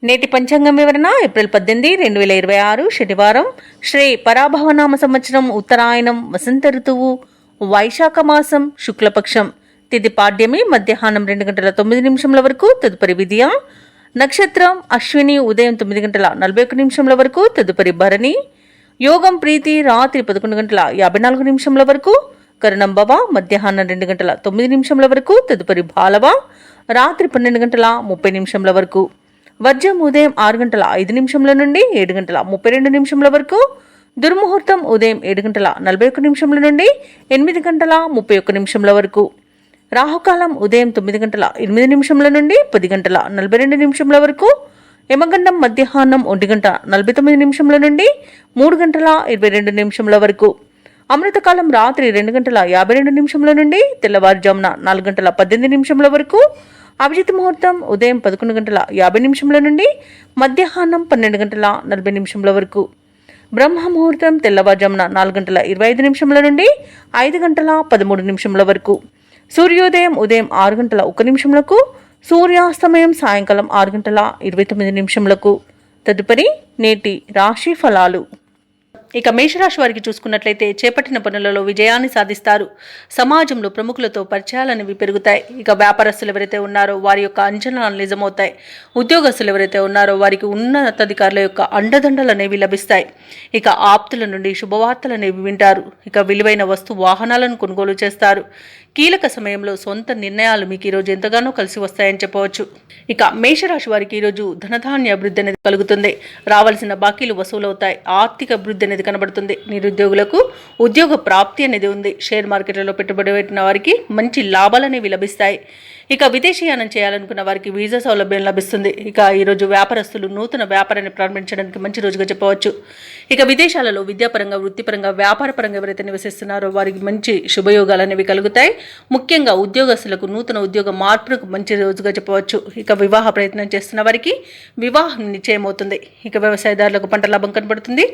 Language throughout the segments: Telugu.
నేటి పంచాంగం వివరణ ఏప్రిల్ 18, 2026 శనివారం. శ్రీ పరాభవనామ సంవత్సరం, ఉత్తరాయణం, వసంత ఋతువు, వైశాఖ మాసం, శుక్లపక్షం. తిథి పాడ్యమి, మధ్యాహ్నం 2:09 వరకు. తదుపరి విద్య. నక్షత్రం అశ్విని, ఉదయం 9:41 వరకు. తదుపరి భరణి. యోగం ప్రీతి, రాత్రి 11:54 వరకు. కరణం భవ, మధ్యాహ్నం 2:09 వరకు. తదుపరి బాలవ, రాత్రి 12:30 వరకు. వర్జం ఉదయం 6:05 నుండి 7:32 వరకు. దుర్ముహూర్తం ఉదయం 7:41 నుండి 8:31 వరకు. రాహుకాలం ఉదయం 9:08 నుండి 10:42 వరకు. యమగండం మధ్యాహ్నం 1:49 నుండి 3:22 వరకు. అమృతకాలం రాత్రి 2:52 నుండి తెల్లవారుజామున 4:18 వరకు. అభిజిత్ ముహూర్తం ఉదయం 11:50 నుండి మధ్యాహ్నం 12:40 వరకు. బ్రహ్మ ముహూర్తం తెల్లవారుజామున 4:25 నుండి 5:13 వరకు. సూర్యోదయం ఉదయం 6:01 సూర్యాస్తమయం సాయంకాలం 6:29. తదుపరి నేటి రాశి ఫలాలు. ఇక మేషరాశి వారికి చూసుకున్నట్లయితే చేపట్టిన పనులలో విజయాన్ని సాధిస్తారు. సమాజంలో ప్రముఖులతో పరిచయాలనేవి పెరుగుతాయి. ఇక వ్యాపారస్తులు ఎవరైతే ఉన్నారో వారి యొక్క అంచనాలు నిజమవుతాయి. ఉద్యోగస్తులు ఎవరైతే ఉన్నారో వారికి ఉన్నతాధికారుల యొక్క అండదండలు అనేవి లభిస్తాయి. ఇక ఆప్తుల నుండి శుభవార్తలు అనేవి వింటారు. ఇక విలువైన వాహనాలను కొనుగోలు చేస్తారు. కీలక సమయంలో సొంత నిర్ణయాలు మీకు ఈరోజు ఎంతగానో కలిసి వస్తాయని చెప్పవచ్చు. ఇక మేషరాశి వారికి ఈరోజు ధనధాన్య అభివృద్ధి అనేది కలుగుతుంది. రావాల్సిన బాకీలు వసూలవుతాయి. ఆర్థిక అభివృద్ధి అనేది కనబడుతుంది. నిరుద్యోగులకు ఉద్యోగ ప్రాప్తి అనేది ఉంది. షేర్ మార్కెట్లలో పెట్టుబడి పెట్టిన వారికి మంచి లాభాలు అనేవి లభిస్తాయి. ఇక విదేశీయానం చేయాలనుకున్న వారికి వీసా సౌలభ్యం లభిస్తుంది. ఇక ఈరోజు వ్యాపారస్తులు నూతన వ్యాపారాన్ని ప్రారంభించడానికి మంచి రోజుగా చెప్పవచ్చు. ఇక విదేశాలలో విద్యాపరంగా, వృత్తిపరంగా, వ్యాపారపరంగా ఎవరైతే నివసిస్తున్నారో వారికి మంచి శుభయోగాలు అనేవి కలుగుతాయి. ముఖ్యంగా ఉద్యోగస్తులకు నూతన ఉద్యోగ మార్పులకు మంచి రోజుగా చెప్పవచ్చు. ఇక వివాహ ప్రయత్నం చేస్తున్న వారికి వివాహం నిశ్చయమవుతుంది. ఇక వ్యవసాయదారులకు పంట లాభం కనబడుతుంది.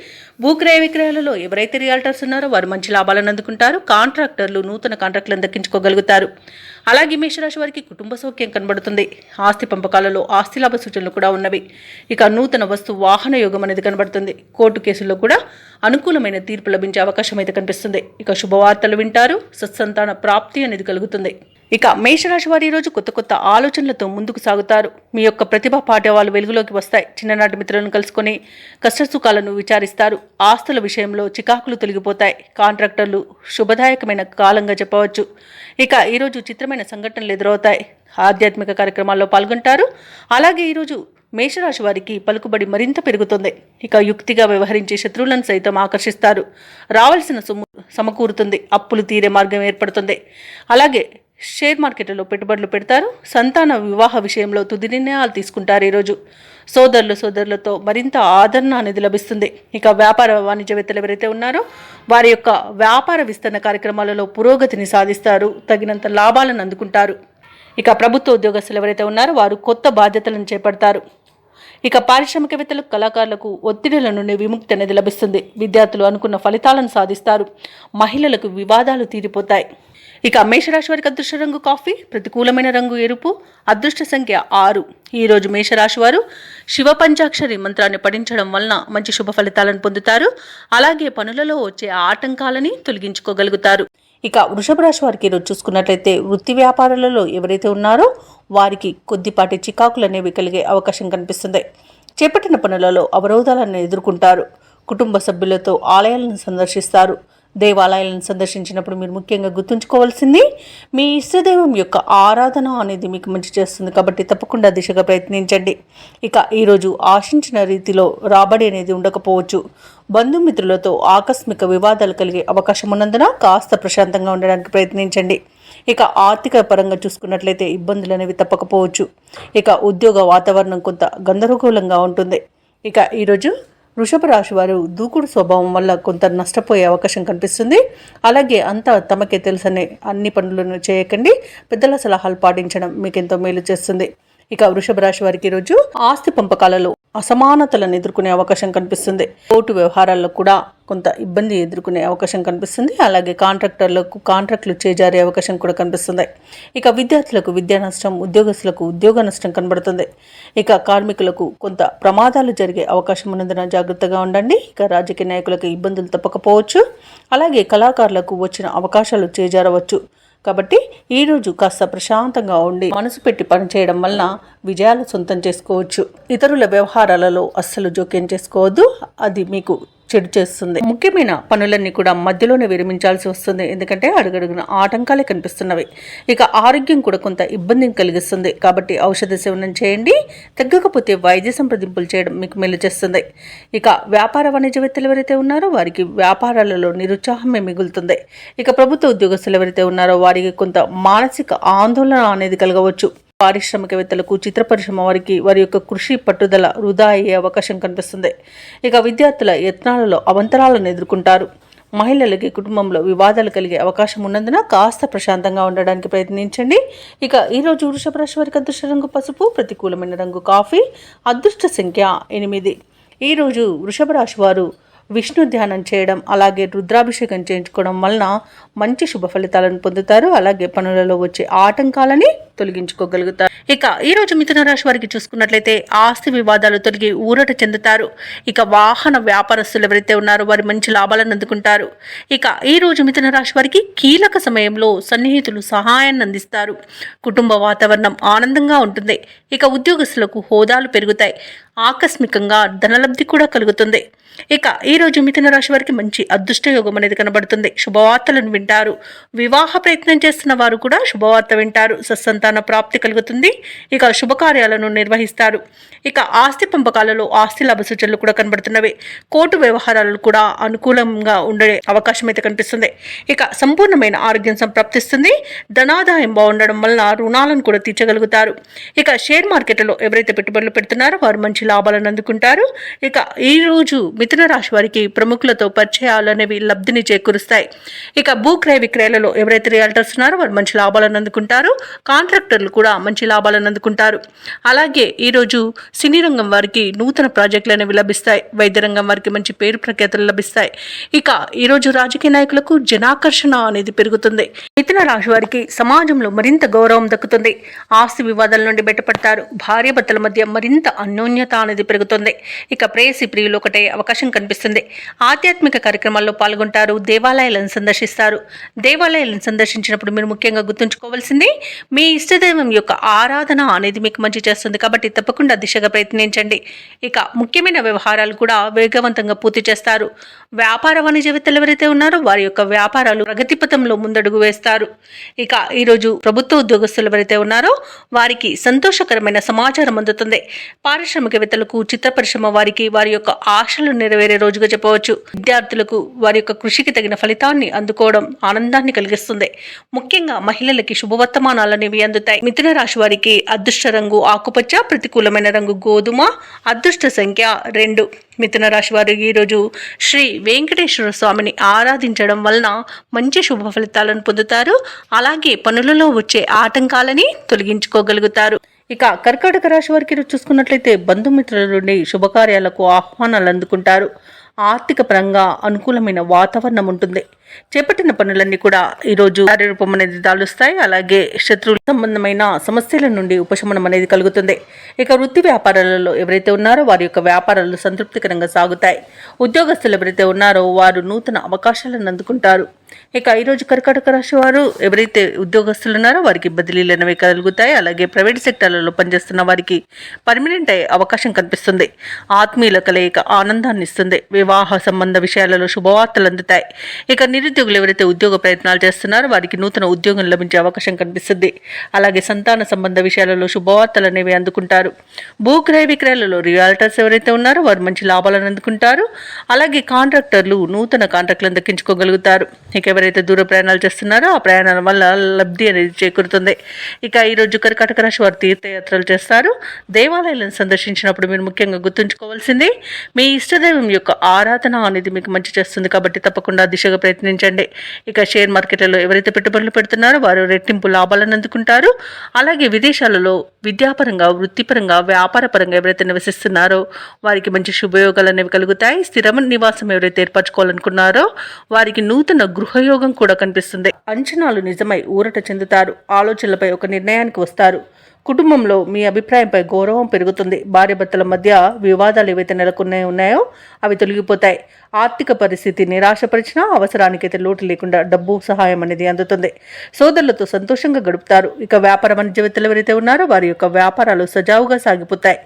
భూక్రయ విక్రయాలలో ఎవరైతే రియాల్టర్స్ ఉన్నారో వారు మంచి లాభాలను అందుకుంటారు. కాంట్రాక్టర్లు నూతన కాంట్రాక్టులను దక్కించుకోగలుగుతారు. అలాగే మేషరాశి వారికి కుటుంబ సౌఖ్యం కనబడుతుంది. ఆస్తి పంపకాలలో ఆస్తి లాభ సూచనలు కూడా ఉన్నవి. ఇక నూతన వస్తు వాహన యోగం అనేది కనబడుతుంది. కోర్టు కేసుల్లో కూడా అనుకూలమైన తీర్పు లభించే అవకాశం అయితే కనిపిస్తుంది. ఇక శుభవార్తలు వింటారు. సత్సంతాన ప్రాప్తి అనేది కలుగుతుంది. ఇక మేషరాశి వారి ఈరోజు కొత్త కొత్త ఆలోచనలతో ముందుకు సాగుతారు. మీ యొక్క ప్రతిభా పాఠవాలు వెలుగులోకి వస్తాయి. చిన్ననాటి మిత్రులను కలుసుకొని కష్టసుఖాలను విచారిస్తారు. ఆస్తుల విషయంలో చికాకులు తొలగిపోతాయి. కాంట్రాక్టర్లు శుభదాయకమైన కాలంగా చెప్పవచ్చు. ఇక ఈరోజు చిత్రమైన సంఘటనలు ఎదురవుతాయి. ఆధ్యాత్మిక కార్యక్రమాల్లో పాల్గొంటారు. అలాగే ఈరోజు మేషరాశి వారికి పలుకుబడి మరింత పెరుగుతుంది. ఇక యుక్తిగా వ్యవహరించి శత్రువులను సైతం ఆకర్షిస్తారు. రావాల్సిన సొమ్ము సమకూరుతుంది. అప్పులు తీరే మార్గం ఏర్పడుతుంది. అలాగే షేర్ మార్కెట్లలో పెట్టుబడులు పెడతారు. సంతాన వివాహ విషయంలో తుది నిర్ణయాలు తీసుకుంటారు. ఈరోజు సోదరులతో మరింత ఆదరణ అనేది లభిస్తుంది. ఇక వ్యాపార వాణిజ్యవేత్తలు ఎవరైతే ఉన్నారో వారి యొక్క వ్యాపార విస్తరణ కార్యక్రమాలలో పురోగతిని సాధిస్తారు. తగినంత లాభాలను అందుకుంటారు. ఇక ప్రభుత్వ ఉద్యోగస్తులు ఎవరైతే ఉన్నారో వారు కొత్త బాధ్యతలను చేపడతారు. ఇక పారిశ్రామికవేత్తలకు, కళాకారులకు ఒత్తిడిల నుండి విముక్తి అనేది లభిస్తుంది. విద్యార్థులు అనుకున్న ఫలితాలను సాధిస్తారు. మహిళలకు వివాదాలు తీరిపోతాయి. ఇక మేషరాశి వారికి అదృష్ట రంగు కాఫీ, ప్రతికూలమైన రంగు ఎరుపు, అదృష్ట సంఖ్య 6. ఈరోజు మేషరాశి వారు శివ పంచాక్షరి మంత్రాన్ని పఠించడం వలన మంచి శుభ ఫలితాలను పొందుతారు. అలాగే పనులలో వచ్చే ఆటంకాలని తొలగించుకోగలుగుతారు. ఇక వృషభ రాశి వారికి ఈరోజు చూసుకున్నట్లయితే వృత్తి వ్యాపారాలలో ఎవరైతే ఉన్నారో వారికి కొద్దిపాటి చికాకులు అనేవి కలిగే అవకాశం కనిపిస్తుంది. చేపట్టిన పనులలో అవరోధాలను ఎదుర్కొంటారు. కుటుంబ సభ్యులతో ఆలయాలను సందర్శిస్తారు. దేవాలయాలను సందర్శించినప్పుడు మీరు ముఖ్యంగా గుర్తుంచుకోవాల్సింది మీ ఇష్టదైవం యొక్క ఆరాధన అనేది మీకు మంచి చేస్తుంది. కాబట్టి తప్పకుండా దిశగా ప్రయత్నించండి. ఇక ఈరోజు ఆశించిన రీతిలో రాబడి అనేది ఉండకపోవచ్చు. బంధుమిత్రులతో ఆకస్మిక వివాదాలు కలిగే అవకాశం ఉన్నందున కాస్త ప్రశాంతంగా ఉండడానికి ప్రయత్నించండి. ఇక ఆర్థిక పరంగా చూసుకున్నట్లయితే ఇబ్బందులు అనేవి తప్పకపోవచ్చు. ఇక ఉద్యోగ వాతావరణం కొంత గందరగోళంగా ఉంటుంది. ఇక ఈరోజు వృషభ రాశి వారు దూకుడు స్వభావం వల్ల కొంత నష్టపోయే అవకాశం కనిపిస్తుంది. అలాగే అంతా తమకే తెలుసనే అన్ని పనులను చేయకండి. పెద్దల సలహాలు పాటించడం మీకు ఎంతో మేలు చేస్తుంది. ఇక వృషభ రాశి వారికి ఈరోజు ఆస్తి పంపకాలలో అసమానతలను ఎదుర్కొనే అవకాశం కనిపిస్తుంది. కోర్టు వ్యవహారాల్లో కూడా కొంత ఇబ్బంది ఎదుర్కొనే అవకాశం కనిపిస్తుంది. అలాగే కాంట్రాక్టర్లకు కాంట్రాక్టులు చేజారే అవకాశం కూడా కనిపిస్తుంది. ఇక విద్యార్థులకు విద్యా నష్టం, ఉద్యోగస్తులకు ఉద్యోగ నష్టం కనబడుతుంది. ఇక కార్మికులకు కొంత ప్రమాదాలు జరిగే అవకాశం ఉన్నందున జాగ్రత్తగా ఉండండి. ఇక రాజకీయ నాయకులకు ఇబ్బందులు తప్పకపోవచ్చు. అలాగే కళాకారులకు వచ్చిన అవకాశాలు చేజారవచ్చు. కాబట్టి ఈరోజు కాస్త ప్రశాంతంగా ఉండి మనసు పెట్టి పనిచేయడం వలన విజయాలు సొంతం చేసుకోవచ్చు. ఇతరుల వ్యవహారాలలో అస్సలు జోక్యం చేసుకోవద్దు, అది మీకు చెడు చేస్తుంది. ముఖ్యమైన పనులన్నీ కూడా మధ్యలోనే విరమించాల్సి వస్తుంది, ఎందుకంటే అడుగడుగున ఆటంకాలే కనిపిస్తున్నవి. ఇక ఆరోగ్యం కూడా కొంత ఇబ్బందిని కలిగిస్తుంది, కాబట్టి ఔషధ సేవనం చేయండి. తగ్గకపోతే వైద్య సంప్రదింపులు చేయడం మీకు మేలు చేస్తుంది. ఇక వ్యాపార వాణిజ్యవేత్తలు ఎవరైతే ఉన్నారో వారికి వ్యాపారాలలో నిరుత్సాహమే మిగులుతుంది. ఇక ప్రభుత్వ ఉద్యోగస్తులు ఎవరైతే ఉన్నారో వారికి కొంత మానసిక ఆందోళన అనేది కలగవచ్చు. పారిశ్రామికవేత్తలకు, చిత్ర పరిశ్రమ వారికి వారి యొక్క కృషి పట్టుదల వృధా అయ్యే అవకాశం కనిపిస్తుంది. ఇక విద్యార్థుల యత్నాలలో అవంతరాలను ఎదుర్కొంటారు. మహిళలకి కుటుంబంలో వివాదాలు కలిగే అవకాశం ఉన్నందున కాస్త ప్రశాంతంగా ఉండడానికి ప్రయత్నించండి. ఇక ఈరోజు వృషభ రాశి వారికి అదృష్ట రంగు పసుపు, ప్రతికూలమైన రంగు కాఫీ, అదృష్ట సంఖ్య 8. ఈరోజు వృషభ రాశి వారు విష్ణు ధ్యానం చేయడం, అలాగే రుద్రాభిషేకం చేయించుకోవడం వలన మంచి శుభ ఫలితాలను పొందుతారు. అలాగే పనులలో వచ్చే ఆటంకాలని తొలగించుకోగలుగుతారు. ఇక ఈరోజు మిథున రాశి వారికి చూసుకున్నట్లయితే ఆస్తి వివాదాలు తొలగి ఊరట చెందుతారు. ఇక వాహన వ్యాపారస్తులు ఎవరైతే ఉన్నారో వారి మంచి లాభాలను అందుకుంటారు. ఇక ఈరోజు మిథున రాశి వారికి కీలక సమయంలో సన్నిహితులు సహాయాన్ని అందిస్తారు. కుటుంబ వాతావరణం ఆనందంగా ఉంటుంది. ఇక ఉద్యోగస్తులకు హోదాలు పెరుగుతాయి. ఆకస్మికంగా ధనలబ్ధి కూడా కలుగుతుంది. ఇక ఈరోజు మిథున రాశి వారికి మంచి అదృష్ట యోగం అనేది కనబడుతుంది. శుభవార్తలను వింటారు. వివాహ ప్రయత్నం చేస్తున్న వారు కూడా శుభవార్త వింటారు. సత్సంతాన ప్రాప్తి కలుగుతుంది. ఇక శుభకార్యాలను నిర్వహిస్తారు. ఇక ఆస్తి పంపకాలలో ఆస్తి లాభ సూచనలు కూడా కనబడుతున్నవి. కోర్టు వ్యవహారాలు కూడా అనుకూలంగా ఉండే అవకాశం అయితే కనిపిస్తుంది. ఇక సంపూర్ణమైన ఆరోగ్యం సంప్రాప్తిస్తుంది. ధనాదాయం బాగుండడం వలన రుణాలను కూడా తీర్చగలుగుతారు. ఇక షేర్ మార్కెట్లో ఎవరైతే పెట్టుబడులు పెడుతున్నారో వారు మంచి లాభాలను అందుకుంటారు. ఇక ఈ రోజు మిథున రాశి వారికి ప్రముఖులతో పరిచయాలు అనేవి లబ్ధిని చేకూరుస్తాయి. ఇక భూక్రయ విక్రయాలలో ఎవరైతే రియల్టర్స్ ఉన్నారో వారు మంచి లాభాలను అందుకుంటారు. కాంట్రాక్టర్లు కూడా మంచి లాభాలను అందుకుంటారు. అలాగే ఈరోజు సినీ రంగం వారికి నూతన ప్రాజెక్టులు అనేవి లభిస్తాయి. వైద్య రంగం వారికి మంచి పేరు ప్రఖ్యాతులు లభిస్తాయి. ఇక ఈరోజు రాజకీయ నాయకులకు జనాకర్షణ అనేది పెరుగుతుంది. మిథున రాశి వారికి సమాజంలో మరింత గౌరవం దక్కుతుంది. ఆస్తి వివాదాల నుండి బయటపడతారు. భార్యాభర్తల మధ్య మరింత అన్యోన్యత అనేది పెరుగుతుంది. ఇక ప్రేయసి ప్రియులు ఒకటే అవకాశం కనిపిస్తుంది. ఆధ్యాత్మిక కార్యక్రమాల్లో పాల్గొంటారు. దేవాలయాలను సందర్శిస్తారు. దేవాలయాలను సందర్శించినప్పుడు మీరు ముఖ్యంగా గుర్తుంచుకోవాల్సింది మీ ఇష్టదైవం యొక్క ఆరాధన అనేది మీకు మంచి చేస్తుంది. కాబట్టి తప్పకుండా దిశగా ప్రయత్నించండి. ఇక ముఖ్యమైన వ్యవహారాలు కూడా వేగవంతంగా పూర్తి చేస్తారు. వ్యాపార వాణిజ్యవేత్తలు ఎవరైతే ఉన్నారో వారి యొక్క వ్యాపారాలు ప్రగతి పథంలో ముందడుగు వేస్తారు. ఇక ఈరోజు ప్రభుత్వ ఉద్యోగస్తులు ఎవరైతే ఉన్నారో వారికి సంతోషకరమైన సమాచారం అందుతుంది. పారిశ్రామికవేత్తలకు, చిత్ర పరిశ్రమ వారికి వారి యొక్క ఆశలు నెరవేరే రోజుగా చెప్పవచ్చు. విద్యార్థులకు వారి యొక్క కృషికి తగిన ఫలితాన్ని అందుకోవడం ఆనందాన్ని కలిగిస్తుంది. ముఖ్యంగా మహిళలకి శుభవర్తమానాలనేవి అందుతాయి. మిథున రాశి వారికి అదృష్ట రంగు ఆకుపచ్చ, ప్రతికూలమైన రంగు గోధుమ, అదృష్ట సంఖ్య 2. మిథున రాశి వారు ఈరోజు శ్రీ వెంకటేశ్వర స్వామిని ఆరాధించడం వలన మంచి శుభ ఫలితాలను పొందుతారు. అలాగే పనులలో వచ్చే ఆటంకాలని తొలగించుకోగలుగుతారు. ఇక కర్కాటక రాశి వారికి చూసుకున్నట్లయితే బంధుమిత్రుల నుండి శుభకార్యాలకు ఆహ్వానాలు అందుకుంటారు. ఆర్థిక పరంగా అనుకూలమైన వాతావరణం ఉంటుంది. చేపట్టిన పనులన్నీ కూడా ఈరోజు కార్యరూపం అనేది దాలుస్తాయి. అలాగే శత్రువుల సంబంధమైన సమస్యల నుండి ఉపశమనం అనేది కలుగుతుంది. ఇక వృత్తి వ్యాపారాలలో ఎవరైతే ఉన్నారో వారి యొక్క వ్యాపారాలు సంతృప్తికరంగా సాగుతాయి. ఉద్యోగస్తులు ఎవరైతే ఉన్నారో వారు నూతన అవకాశాలను అందుకుంటారు. ఇక ఈరోజు కర్కాటక రాశి వారు ఎవరైతే ఉద్యోగస్తులు ఉన్నారో వారికి బదిలీలు అనేవి కలుగుతాయి. అలాగే ప్రైవేట్ సెక్టార్లలో పనిచేస్తున్న వారికి పర్మనెంట్ అయ్యే అవకాశం కనిపిస్తుంది. ఆత్మీయుల కలయిక ఆనందాన్ని ఇస్తుంది. వివాహ సంబంధ విషయాలలో శుభవార్తలు అందుతాయి. ఇక నిరుద్యోగులు ఎవరైతే ఉద్యోగ ప్రయత్నాలు చేస్తున్నారో వారికి నూతన ఉద్యోగం లభించే అవకాశం కనిపిస్తుంది. అలాగే సంతాన సంబంధ విషయాలలో శుభవార్తలు అనేవి అందుకుంటారు. భూక్రయ విక్రయాలలో రియాల్టర్స్ ఎవరైతే ఉన్నారో వారు మంచి లాభాలను అందుకుంటారు. అలాగే కాంట్రాక్టర్లు నూతన కాంట్రాక్టులను దక్కించుకోగలుగుతారు. ఇక ఎవరైతే దూర ప్రయాణాలు చేస్తున్నారో ఆ ప్రయాణాల వల్ల లబ్ధి అనేది చేకూరుతుంది. ఇక ఈరోజు కర్కాటక రాశి వారు తీర్థయాత్రలు చేస్తారు. దేవాలయాలను సందర్శించినప్పుడు మీరు ముఖ్యంగా గుర్తుంచుకోవాల్సింది మీ ఇష్టదైవం యొక్క ఆరాధన అనేది మీకు మంచి చేస్తుంది. కాబట్టి తప్పకుండా దిశగా ప్రయత్నించండి. గమనించండి. ఇక షేర్ మార్కెట్లలో ఎవరైతే పెట్టుబడులు పెడుతున్నారో వారు రెట్టింపు లాభాలను అందుకుంటారు. అలాగే విదేశాలలో విద్యాపరంగా, వృత్తిపరంగా, వ్యాపారపరంగా ఎవరైతే నివసిస్తున్నారో వారికి మంచి శుభయోగాలు అనేవి కలుగుతాయి. స్థిర నివాసం ఎవరైతే ఏర్పరచుకోవాలనుకున్నారో వారికి నూతన గృహయోగం కూడా కనిపిస్తుంది. అంచనాలు నిజమై ఊరట చెందుతారు. ఆలోచనలపై ఒక నిర్ణయానికి వస్తారు. కుటుంబంలో మీ అభిప్రాయంపై గౌరవం పెరుగుతుంది. భార్యాభర్తల మధ్య వివాదాలు ఏవైతే నెలకొని ఉన్నాయో అవి తొలగిపోతాయి. ఆర్థిక పరిస్థితి నిరాశపరిచినా అవసరానికైతే లోటు లేకుండా డబ్బు సహాయం అనేది అందుతుంది. సోదరులతో సంతోషంగా గడుపుతారు. ఇక వ్యాపార వాణిజ్యవేత్తలు ఎవరైతే ఉన్నారో వారి యొక్క వ్యాపారాలు సజావుగా సాగిపోతాయి.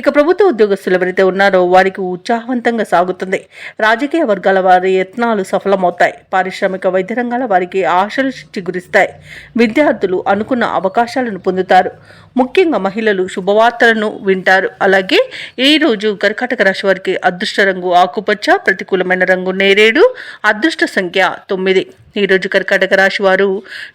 ఇక ప్రభుత్వ ఉద్యోగస్తులు ఎవరైతే ఉన్నారో వారికి ఉత్సాహవంతంగా సాగుతుంది. రాజకీయ వర్గాల వారి యత్నాలు సఫలమవుతాయి. పారిశ్రామిక వైద్య రంగాల వారికి ఆశలు చిగురిస్తాయి. విద్యార్థులు అనుకున్న అవకాశాలను పొందుతారు. ముఖ్యంగా మహిళలు శుభవార్తలను వింటారు. అలాగే ఈ రోజు కర్కాటక రాశి వారికి అదృష్ట రంగు ఆకుపచ్చ, ప్రతికూలమైన రంగు నేరేడు, అదృష్ట సంఖ్య 9. ఈరోజు కర్కాటక రాశి వారు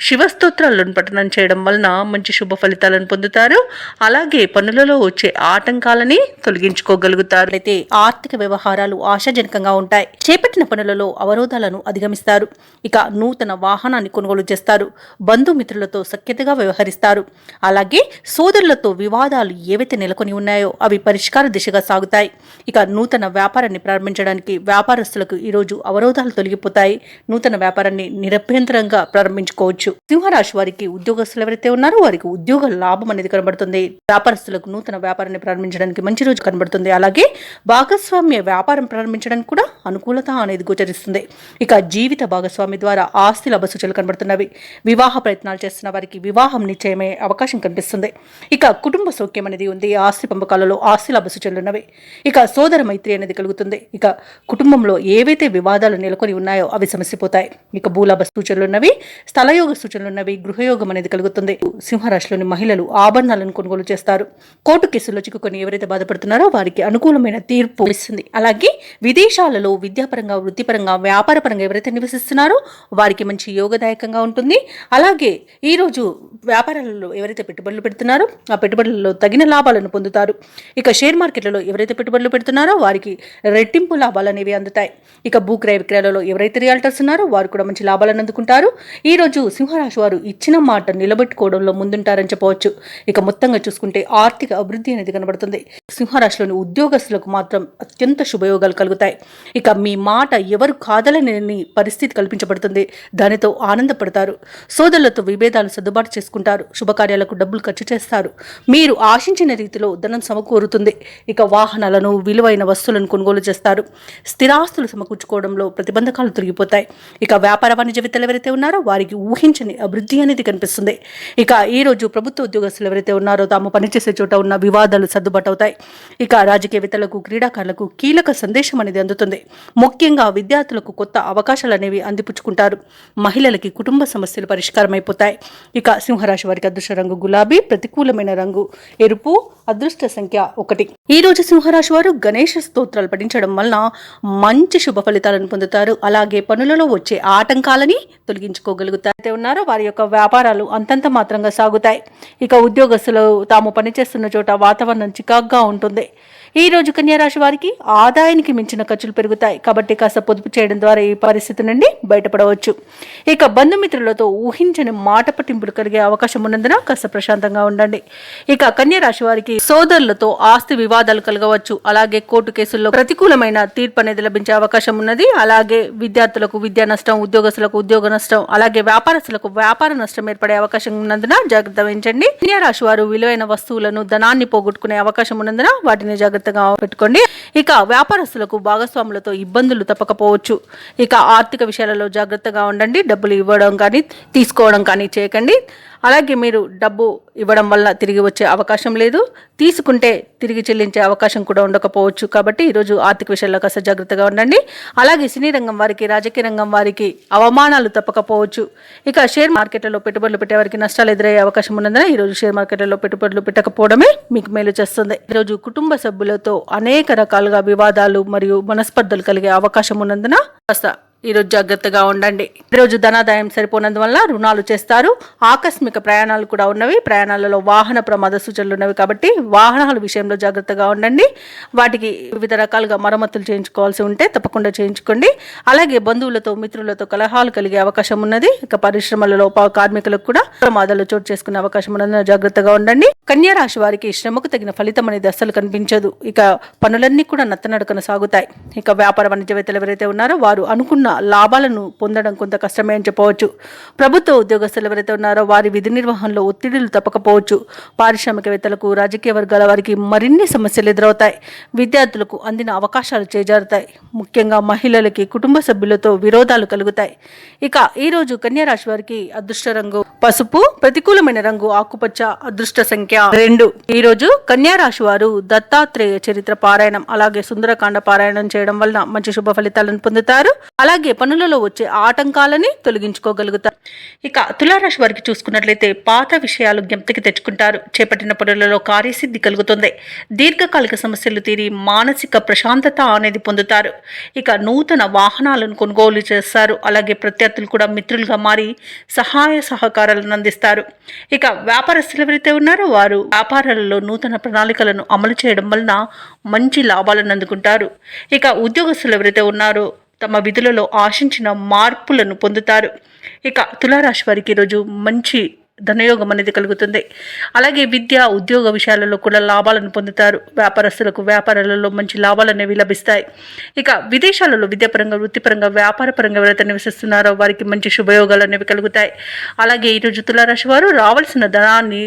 శివస్తోత్రాలను పఠనం చేయడం వలన మంచి శుభ ఫలితాలను పొందుతారు. అలాగే పనులలో వచ్చే ఆటంకాలని తొలగించుకోగలుగుతారు. అయితే ఆర్థిక వ్యవహారాలు ఆశాజనకంగా ఉంటాయి. చేపట్టిన పనులలో అవరోధాలను అధిగమిస్తారు. ఇక నూతన వాహనాన్ని కొనుగోలు చేస్తారు. బంధుమిత్రులతో సఖ్యతగా వ్యవహరిస్తారు. అలాగే సోదరులతో వివాదాలు ఏవైతే నెలకొని ఉన్నాయో అవి పరిష్కార దిశగా సాగుతాయి. ఇక నూతన వ్యాపారాన్ని ప్రారంభించడానికి వ్యాపారస్తులకు ఈరోజు అవరోధాలు తొలగిపోతాయి. నూతన వ్యాపారాన్ని నిరభ్యంతరంగా ప్రారంభించుకోవచ్చు. సింహరాశి వారికి ఉద్యోగస్తులు ఎవరైతే ఉన్నారో వారికి ఉద్యోగ లాభం అనేది కనబడుతుంది. వ్యాపారస్తులకు నూతన వ్యాపారాన్ని ప్రారంభించడానికి మంచి రోజు కనబడుతుంది. అలాగే భాగస్వామ్య వ్యాపారం ప్రారంభించడానికి కూడా అనుకూలత అనేది గోచరిస్తుంది. ఇక జీవిత భాగస్వామి ద్వారా ఆస్తి లాభ సూచనలు కనబడుతున్నవి. వివాహ ప్రయత్నాలు చేస్తున్న వారికి వివాహం నిశ్చయమే అవకాశం కనిపిస్తుంది. ఇక కుటుంబ సౌఖ్యం అనేది ఉంది. ఆస్తి పంపకాలలో ఆస్తి లాభ సూచనలు ఉన్నవి. ఇక సోదర మైత్రి అనేది కలుగుతుంది. ఇక కుటుంబంలో ఏవైతే వివాదాలు నెలకొని ఉన్నాయో అవి సమసిపోతాయి. ఇక భూలాభ సూచనలు ఉన్నవి. స్థలయోగ సూచనలు ఉన్నవి. గృహయోగం అనేది కలుగుతుంది. సింహరాశిలోని మహిళలు ఆభరణాలను కొనుగోలు చేస్తారు. కోర్టు కేసుల్లో చిక్కుకొని ఎవరైతే బాధపడుతున్నారో వారికి అనుకూలమైన తీర్పు ఇస్తుంది. అలాగే విదేశాలలో విద్యాపరంగా, వృత్తిపరంగా, వ్యాపారపరంగా ఎవరైతే నివసిస్తున్నారో వారికి మంచి యోగదాయకంగా ఉంటుంది. అలాగే ఈ రోజు వ్యాపారాలలో ఎవరైతే పెట్టుబడులు పెడుతున్నారో ఆ పెట్టుబడులలో తగిన లాభాలను పొందుతారు. ఇక షేర్ మార్కెట్లలో ఎవరైతే పెట్టుబడులు పెడుతున్నారో వారికి రెట్టింపు లాభాలు అనేవి అందుతాయి. ఇక భూక్రయ విక్రయాలలో ఎవరైతే రియాల్టర్స్ ఉన్నారో వారు కూడా మంచి లాభాలను అందుకుంటారు. ఈ రోజు సింహరాశి వారు ఇచ్చిన మాట నిలబెట్టుకోవడంలో ముందుంటారని చెప్పవచ్చు. ఇక మొత్తంగా చూసుకుంటే ఆర్థిక అభివృద్ధి అనేది కనబడుతుంది. సింహరాశిలోని ఉద్యోగస్తులకు మాత్రం అత్యంత శుభయోగాలు కలుగుతాయి. ఇక మీ మాట ఎవరు కాదలని పరిస్థితి కల్పించబడుతుంది. దానితో ఆనందపడతారు. సోదరులతో విభేదాలు సర్దుబాటు చేసుకుంటారు. శుభకార్యాలకు డబ్బులు ఖర్చు చేస్తారు. మీరు ఆశించిన రీతిలో ధనం సమకూరుతుంది. ఇక వాహనాలను, విలువైన వస్తువులను కొనుగోలు చేస్తారు. స్థిరాస్తులు సమకూర్చుకోవడంలో ప్రతిబంధకాలు తొలగిపోతాయి. ఇక వ్యాపార వాణిజ్యవేత్తలు ఎవరైతే ఉన్నారో వారికి ఊహించని అభివృద్ధి అనేది కనిపిస్తుంది. ఇక ఈ రోజు ప్రభుత్వ ఉద్యోగస్తులు ఎవరైతే ఉన్నారో తాము పనిచేసే చోట ఉన్న వివాదాలు సర్దుబాటు అవుతాయి. ఇక రాజకీయవేత్తలకు, క్రీడాకారులకు కీలక సందేశం అనేది అందుతుంది. ముఖ్యంగా విద్యార్థులకు కొత్త అవకాశాలు అనేవి అందిపుచ్చుకుంటారు. మహిళలకి కుటుంబ సమస్యలు పరిష్కారం అయిపోతాయి. ఇక సింహరాశి వారికి అదృష్ట రంగు గులాబీ, ప్రతికూలమైన రంగు ఎరుపు, అదృష్ట సంఖ్య 1. ఈ రోజు సింహరాశి వారు గణేష స్తోత్రాలు పఠించడం వలన మంచి శుభ ఫలితాలను పొందుతారు. అలాగే పనులలో వచ్చే ఆటంకాలని తొలగించుకోగలుగుతారు. ఉన్నారో వారి యొక్క వ్యాపారాలు అంతంత మాత్రంగా సాగుతాయి. ఇక ఉద్యోగస్తులు తాము పనిచేస్తున్న చోట వాతావరణం చికాగ్గా ఉంటుంది. ఈ రోజు కన్యారాశి వారికి ఆదాయానికి మించిన ఖర్చులు పెరుగుతాయి. కాబట్టి కాస్త పొదుపు చేయడం ద్వారా ఈ పరిస్థితి నుండి బయటపడవచ్చు. ఇక బంధుమిత్రులతో ఊహించని మాట పట్టింపులు కలిగే అవకాశం ఉన్నందున కాస్త ప్రశాంతంగా ఉండండి. ఇక కన్యారాశి వారికి సోదరులతో ఆస్తి వివాదాలు కలగవచ్చు. అలాగే కోర్టు కేసుల్లో ప్రతికూలమైన తీర్పు అనేది లభించే అవకాశం ఉన్నది. అలాగే విద్యార్థులకు విద్యా నష్టం, ఉద్యోగస్తులకు ఉద్యోగ నష్టం, అలాగే వ్యాపారస్తులకు వ్యాపార నష్టం ఏర్పడే అవకాశం ఉన్నందున జాగ్రత్త వహించండి. కన్యారాశి వారు విలువైన వస్తువులను, ధనాన్ని పోగొట్టుకునే అవకాశం ఉన్నందున వాటిని జాగ్రత్తగా పెట్టుకోండి. ఇక వ్యాపారస్తులకు భాగస్వాములతో ఇబ్బందులు తప్పకపోవచ్చు. ఇక ఆర్థిక విషయాలలో జాగ్రత్తగా ఉండండి. డబ్బులు ఇవ్వడం కానీ తీసుకోవడం కానీ చేయకండి. అలాగే మీరు డబ్బు ఇవ్వడం వల్ల తిరిగి వచ్చే అవకాశం లేదు, తీసుకుంటే తిరిగి చెల్లించే అవకాశం కూడా ఉండకపోవచ్చు. కాబట్టి ఈరోజు ఆర్థిక విషయాల్లో కాస్త జాగ్రత్తగా ఉండండి. అలాగే సినీ రంగం వారికి, రాజకీయ రంగం వారికి అవమానాలు తప్పకపోవచ్చు. ఇక షేర్ మార్కెట్లలో పెట్టుబడులు పెట్టే వారికి నష్టాలు ఎదురయ్యే అవకాశం ఉన్నందున ఈరోజు షేర్ మార్కెట్లలో పెట్టుబడులు పెట్టకపోవడమే మీకు మేలు చేస్తుంది. ఈరోజు కుటుంబ సభ్యులతో అనేక రకాలుగా వివాదాలు మరియు మనస్పర్ధలు కలిగే అవకాశం ఉన్నందున కాస్త ఈరోజు జాగ్రత్తగా ఉండండి. ఈరోజు ధనాదాయం సరిపోనందువల్ల రుణాలు చేస్తారు. ఆకస్మిక ప్రయాణాలు కూడా ఉన్నవి. ప్రయాణాలలో వాహన ప్రమాద సూచనలు ఉన్నవి కాబట్టి వాహనాల విషయంలో జాగ్రత్తగా ఉండండి. వాటికి వివిధ రకాలుగా మరమ్మతులు చేయించుకోవాల్సి ఉంటే తప్పకుండా చేయించుకోండి. అలాగే బంధువులతో మిత్రులతో కలహాలు కలిగే అవకాశం ఉన్నది. ఇక పరిశ్రమలలో కార్మికులకు కూడా ప్రమాదాలు చోటు చేసుకునే అవకాశం ఉన్నది. జాగ్రత్తగా ఉండండి. కన్యా రాశి వారికి శ్రమకు తగిన ఫలితం అనేది అస్సలు కనిపించదు. ఇక పనులన్నీ కూడా నత్తనడకన సాగుతాయి. ఇక వ్యాపార వాణిజ్యవేత్తలు ఎవరైతే ఉన్నారో వారు అనుకున్న లాభాలను పొందడం కొంత కష్టమే అని చెప్పవచ్చు. ప్రభుత్వ ఉద్యోగస్తులు ఎవరైతే ఉన్నారో వారి విధి నిర్వహణలో ఒత్తిడిలు తప్పకపోవచ్చు. పారిశ్రామికవేత్తలకు, రాజకీయ వర్గాల వారికి మరిన్ని సమస్యలు ఎదురవుతాయి. విద్యార్థులకు అందిన అవకాశాలు చేజారుతాయి. ముఖ్యంగా మహిళలకి కుటుంబ సభ్యులతో విరోధాలు కలుగుతాయి. ఇక ఈరోజు కన్యా రాశి వారికి అదృష్ట రంగు పసుపు, ప్రతికూలమైన రంగు ఆకుపచ్చ, అదృష్ట సంఖ్య 2. ఈరోజు కన్యా రాశి వారు దత్తాత్రేయ చరిత్ర పారాయణం అలాగే సుందరకాండ పారాయణం చేయడం వలన మంచి శుభ ఫలితాలను పొందుతారు. అలాగే పనులలో వచ్చే ఆటంకాలని తొలగించుకోగలుగుతారు. ఇక తులారాశి వారికి చూసుకున్నట్లయితే పాత విషయాలు జ్ఞప్తికి తెచ్చుకుంటారు. చేపట్టిన పనులలో కార్యసిద్ధి కలుగుతుంది. దీర్ఘకాలిక సమస్యలు తీరి మానసిక ప్రశాంతత అనేది పొందుతారు. ఇక నూతన వాహనాలను కొనుగోలు చేస్తారు. అలాగే ప్రత్యర్థులు కూడా మిత్రులుగా మారి సహాయ సహకారాలను అందిస్తారు. ఇక వ్యాపారస్తులు ఎవరైతే ఉన్నారో వారు వ్యాపారాలలో నూతన ప్రణాళికలను అమలు చేయడం వలన మంచి లాభాలను అందుకుంటారు. ఇక ఉద్యోగస్తులు ఎవరైతే ఉన్నారో తమ విధులలో ఆశించిన మార్పులను పొందుతారు. ఇక తులారాశి వారికి ఈరోజు మంచి ధనయోగం అనేది కలుగుతుంది. అలాగే విద్య, ఉద్యోగ విషయాలలో కూడా లాభాలను పొందుతారు. వ్యాపారస్తులకు వ్యాపారాలలో మంచి లాభాలు అనేవి లభిస్తాయి. ఇక విదేశాలలో విద్యాపరంగా, వృత్తిపరంగా, వ్యాపారపరంగా ఎవరైతే నివసిస్తున్నారో వారికి మంచి శుభయోగాలు అనేవి కలుగుతాయి. అలాగే ఈరోజు తులారాశి వారు రావాల్సిన ధనాన్ని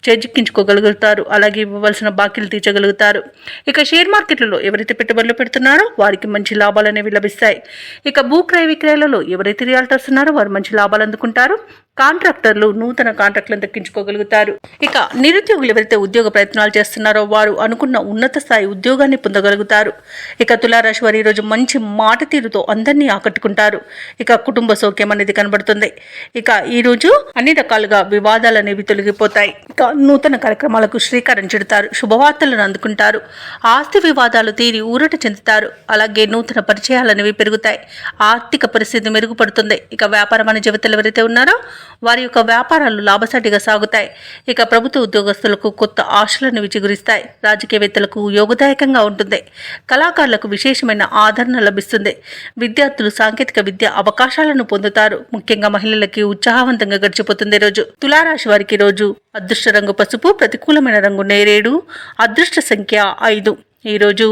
చేజిక్కించుకోగలుగుతారు. అలాగే ఇవ్వవలసిన బాకీలు తీర్చగలుగుతారు. ఇక షేర్ మార్కెట్లలో ఎవరైతే పెట్టుబడులు పెడుతున్నారో వారికి మంచి లాభాలు అనేవి లభిస్తాయి. ఇక భూక్రయ విక్రయాలలో ఎవరైతే రియాల్టర్స్ ఉన్నారో వారు మంచి లాభాలు అందుకుంటారు. కాంట్రాక్టర్లు నూతన కాంట్రాక్టులను దక్కించుకోగలుగుతారు. ఇక నిరుద్యోగులు ఎవరైతే ఉద్యోగ ప్రయత్నాలు చేస్తున్నారో వారు అనుకున్న ఉన్నత స్థాయి ఉద్యోగాన్ని పొందగలుగుతారు. ఇక తులారాశి వారు ఈరోజు మంచి మాట తీరుతో అందరినీ ఆకట్టుకుంటారు. ఇక కుటుంబ సౌఖ్యం అనేది కనబడుతుంది. ఇక ఈరోజు అన్ని రకాలుగా వివాదాలు అనేవి తొలగిపోతాయి. ఇక నూతన కార్యక్రమాలకు శ్రీకారం చుడతారు. శుభవార్తలను అందుకుంటారు. ఆస్తి వివాదాలు తీరి ఊరట చెందుతారు. అలాగే నూతన పరిచయాలు అనేవి పెరుగుతాయి. ఆర్థిక పరిస్థితి మెరుగుపడుతుంది. ఇక వ్యాపార వాణిజ్యవేత్తలు ఎవరైతే ఉన్నారో వారి యొక్క వ్యాపారాలు లాభసాటిగా సాగుతాయి. ఇక ప్రభుత్వ ఉద్యోగస్తులకు కొత్త ఆశలను చిగురిస్తాయి. రాజకీయవేత్తలకు యోగదాయకంగా ఉంటుంది. కళాకారులకు విశేషమైన ఆదరణ లభిస్తుంది. విద్యార్థులు సాంకేతిక విద్య అవకాశాలను పొందుతారు. ముఖ్యంగా మహిళలకి ఉత్సాహవంతంగా గడిచిపోతుంది. రోజు తులారాశి వారికి రోజు అదృష్ట రంగు పసుపు, ప్రతికూలమైన రంగు నేరేడు, అదృష్ట సంఖ్య 5. ఈరోజు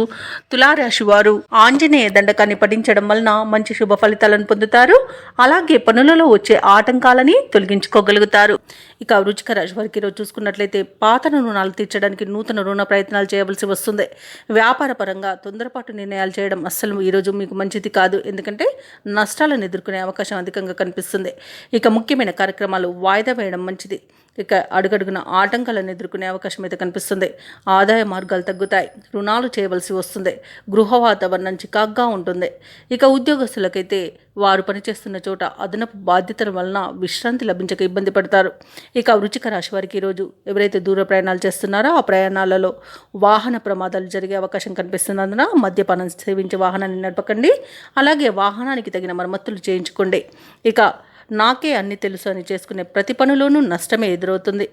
తులారాశి వారు ఆంజనేయ దండకాన్ని పఠించడం వలన మంచి శుభ ఫలితాలను పొందుతారు. అలాగే పనులలో వచ్చే ఆటంకాలని తొలగించుకోగలుగుతారు. ఇక వృశ్చిక రాశి వారికి ఈరోజు చూసుకున్నట్లయితే పాత రుణాలు తీర్చడానికి నూతన రుణ ప్రయత్నాలు చేయవలసి వస్తుంది. వ్యాపార పరంగా తొందరపాటు నిర్ణయాలు చేయడం అస్సలు ఈరోజు మీకు మంచిది కాదు. ఎందుకంటే నష్టాలను ఎదుర్కొనే అవకాశం అధికంగా కనిపిస్తుంది. ఇక ముఖ్యమైన కార్యక్రమాలు వాయిదా వేయడం మంచిది. ఇక అడుగడుగున ఆటంకాలను ఎదుర్కొనే అవకాశం అయితే కనిపిస్తుంది. ఆదాయ మార్గాలు తగ్గుతాయి. రుణాలు చేయవలసి వస్తుంది. గృహ వాతావరణం చికాగ్గా ఉంటుంది. ఇక ఉద్యోగస్తులకైతే వారు పనిచేస్తున్న చోట అదనపు బాధ్యతల వలన విశ్రాంతి లభించక ఇబ్బంది పడతారు. ఇక వృశ్చిక రాశి వారికి ఈరోజు ఎవరైతే దూర ప్రయాణాలు చేస్తున్నారో ఆ ప్రయాణాలలో వాహన ప్రమాదాలు జరిగే అవకాశం కనిపిస్తున్నందున మద్యపానం సేవించి వాహనాన్ని నడపకండి. అలాగే వాహనానికి తగిన మరమ్మతులు చేయించుకోండి. ఇక నాకే అన్ని తెలుసు అని చేసుకునే ప్రతి పనిలోనూ నష్టమే ఎదురవుతుంది.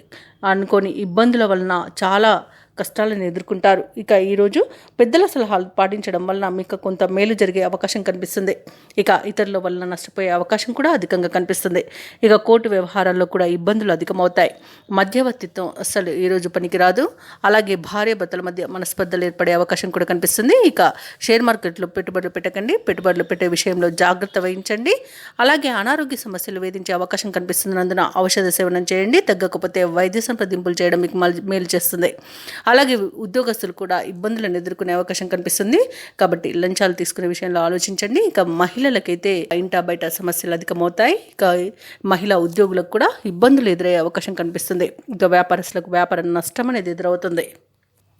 అనుకోని ఇబ్బందుల వలన చాలా కష్టాలను ఎదుర్కొంటారు. ఇక ఈరోజు పెద్దల సలహాలు పాటించడం వలన మీకు కొంత మేలు జరిగే అవకాశం కనిపిస్తుంది. ఇక ఇతరుల వలన నష్టపోయే అవకాశం కూడా అధికంగా కనిపిస్తుంది. ఇక కోర్టు వ్యవహారాల్లో కూడా ఇబ్బందులు అధికమవుతాయి. మధ్యవర్తిత్వం అస్సలు ఈరోజు పనికిరాదు. అలాగే భార్యాభర్తల మధ్య మనస్పర్ధలు ఏర్పడే అవకాశం కూడా కనిపిస్తుంది. ఇక షేర్ మార్కెట్లో పెట్టుబడులు పెట్టకండి. పెట్టుబడులు పెట్టే విషయంలో జాగ్రత్త వహించండి. అలాగే అనారోగ్య సమస్యలు వేధించే అవకాశం కనిపిస్తున్నందున ఔషధ సేవనం చేయండి. తగ్గకపోతే వైద్య సంప్రదింపులు చేయడం మీకు మేలు చేస్తుంది. అలాగే ఉద్యోగస్తులు కూడా ఇబ్బందులను ఎదుర్కొనే అవకాశం కనిపిస్తుంది. కాబట్టి లంచాలు తీసుకునే విషయంలో ఆలోచించండి. ఇక మహిళలకైతే ఇంటా బయట సమస్యలు అధికమవుతాయి. ఇక మహిళా ఉద్యోగులకు కూడా ఇబ్బందులు ఎదురయ్యే అవకాశం కనిపిస్తుంది. ఇక వ్యాపారస్తులకు వ్యాపార నష్టం అనేది ఎదురవుతుంది.